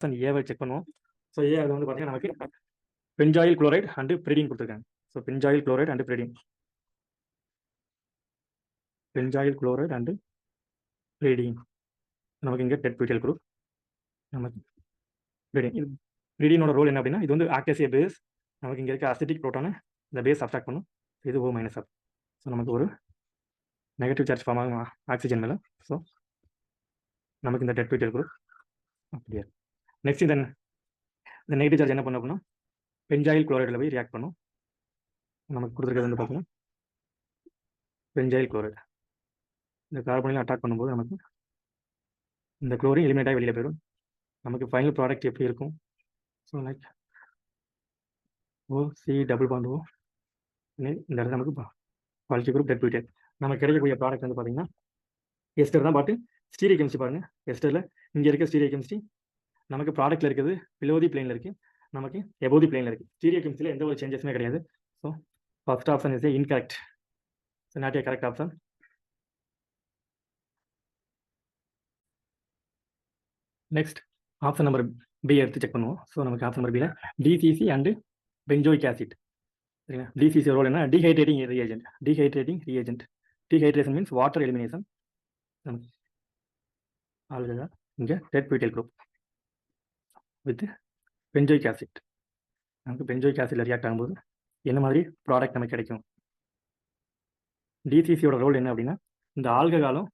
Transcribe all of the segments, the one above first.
Option ஏவை check பண்ணுவோம். So ஏ அது வந்து பார்த்தீங்கன்னா நமக்கு பென்சாயில் குளோரைடு அண்டு பிரிடின் கொடுத்துருக்காங்க. So benzoyl chloride and pyridine, benzoyl chloride and pyridine நமக்கு இங்கே டெட் பியூட்டைல் குரூப். நமக்கு பிரிடின், இது பிரிடினோட ரோல் என்ன அப்படின்னா, இது வந்து ஆக்ட் பேஸ். நமக்கு இங்கே இருக்க அசிட்டிக் ப்ரோட்டானை இந்த பேஸ் அப்ட்ராக்ட் பண்ணும். இது O மைனஸ் ஆப். ஸோ நமக்கு ஒரு நெகட்டிவ் சார்ஜ் ஃபார்ம் ஆகும் ஆக்சிஜன் மேலே. ஸோ நமக்கு இந்த டெட் பியூட்டைல் குரூப் அப்படியே. நெக்ஸ்ட் இந்த நெகட்டிவ் சார்ஜ் என்ன பண்ணும் அப்படின்னா பென்சாயில் குளோரைடில் போய் ரியாக்ட் பண்ணும். நமக்கு கொடுத்துருக்கிறது வந்து பார்த்தீங்கன்னா பென்சாயில் குளோரைடு இந்த கார்பனில் அட்டாக் பண்ணும்போது நமக்கு இந்த குளோரின் எலிமினேட் ஆகி வெளியில் போயிடும். நமக்கு ஃபைனல் ப்ராடக்ட் எப்படி இருக்கும்? So like OC double bond O, இந்த இடத்துல நமக்கு பாலிட்டி குரூப் டெட் பியூட்டேட். நமக்கு கிடைக்கக்கூடிய ப்ராடக்ட் வந்து பார்த்தீங்கன்னா எஸ்டர் தான். பாட்டு ஸ்டீரியோ கெமிஸ்ட்ரி பாருங்க. எஸ்டரில் இங்கே இருக்க ஸ்டீரியோ கெமிஸ்ட்ரி நமக்கு ப்ராடக்ட்டில் இருக்குது பிலோதி பிளேனில் இருக்குது, நமக்கு எபோதி பிளேனில் இருக்குது. ஸ்டீரியோ கெமிஸ்ட்ரியில் எந்த ஒரு சேஞ்சஸுமே கிடையாது. So first option is incorrect. So not a correct option. Next option number B எடுத்து செக் பண்ணுவோம். ஸோ நமக்கு ஆப்ஷன் நம்பர் பியில் டிசிசி அண்டு பென்ஜோயிக் ஆசிட். சரிங்களா? டிசிசி ரோல் என்ன? Dehydrating reagent. Dehydrating reagent. Dehydration means water elimination. Already இங்கே டெட் butyl group with benzoic acid. நமக்கு benzoic ஆசிட்ல react ஆகும்போது என்ன மாதிரி ப்ராடக்ட் நமக்கு கிடைக்கும்? டிசிசியோட ரோல் என்ன அப்படின்னா, இந்த ஆல்கஹாலும்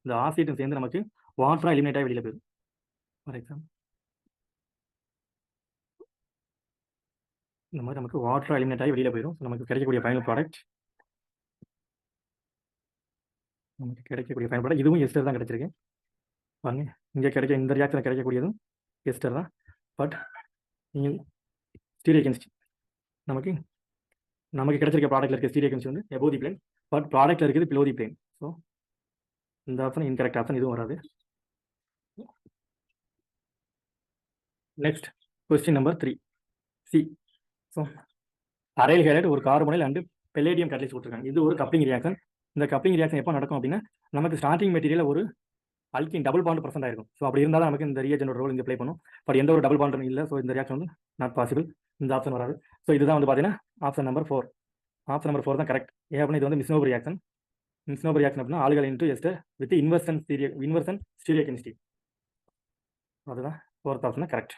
இந்த ஆசிட்டும் சேர்ந்து நமக்கு வாட்டராக எலிமினேட் ஆகி வெளியில் போயிடும். ஃபார் எக்ஸாம்பிள் இந்த மாதிரி நமக்கு வாட்டராக எலிமினேட் ஆகி வெளியில் போயிடும். நமக்கு கிடைக்கக்கூடிய ஃபைனல் ப்ராடக்ட் இதுவும் எஸ்டர் தான் கிடைச்சிருக்கு. பாருங்க, இங்கே கிடைக்க இந்த ரியாக்ஷன் கிடைக்கக்கூடியதும் எஸ்டர் தான். பட் நீங்கள் ஸ்டீரியோ கெமிஸ்ட்ரி நமக்கு கிடைச்சிருக்க ப்ராடக்ட்ல இருக்க ஸ்டீரியோ கெமிஸ்ட்ரி வந்து எபோதி பிளேன், பட் ப்ராடக்ட்ல இருக்குது பிலோதி பிளேன். ஸோ இந்த ஆப்ஷன் இன்கரெக்ட் ஆப்ஷன், இதுவும் வராது. Next question number 3 C. So aryl highlight ஒரு கார்பனைல் அண்டு பெல்லேடியம் கேட்டலிஸ்ட் கொடுத்துருக்காங்க. இது ஒரு கப்ளிங் ரியாக்ஷன். இந்த கப்ளிங் ரியாக்ஷன் எப்போ நடக்கும் அப்படின்னா, நமக்கு ஸ்டார்டிங் மெட்டீரியல் ஒரு அல்கின் டபுள் பாண்ட் பிரசன்ட் ஆயிருக்கும். ஸோ அப்படி இருந்தாலும் நமக்கு இந்த ரியாக்ஷனோட ரோல் இங்கே ப்ளே பண்ணும். பட் எந்த ஒரு டபுள் பாண்டும் இல்லை. ஸோ இந்த ரியாக்ஷன் வந்து நாட் பாசிபிள். இந்த ஆப்ஷன் வராது. ஸோ இதுதான் வந்து பார்த்தீங்கன்னா ஆப்ஷன் நம்பர் 4. ஆப்ஷன் நம்பர் 4 தான் கரெக்ட். ஏன் அப்படின்னா இது வந்து மிஸ்னோபர் ரியாக்ஷன். மிஸ்னோபர் ரியாக்ஷன் அப்படின்னா alcohol into ester with inversion stereochemistry. அதுதான் 4th option correct.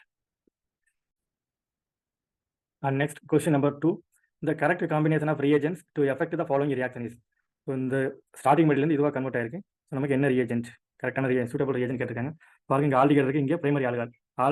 And next question number 2, the correct combination of reagents to effect the following reaction is. So இந்த starting material இதுவாக convert ஆயிருக்கு. So நமக்கு என்ன reagent கரெக்டான suitable reagent கேட்டிருக்காங்க. பாருங்க, இங்கே ஆல்டிகேட் இருக்கு, இங்கே பிரைமரி ஆல்கஹால்.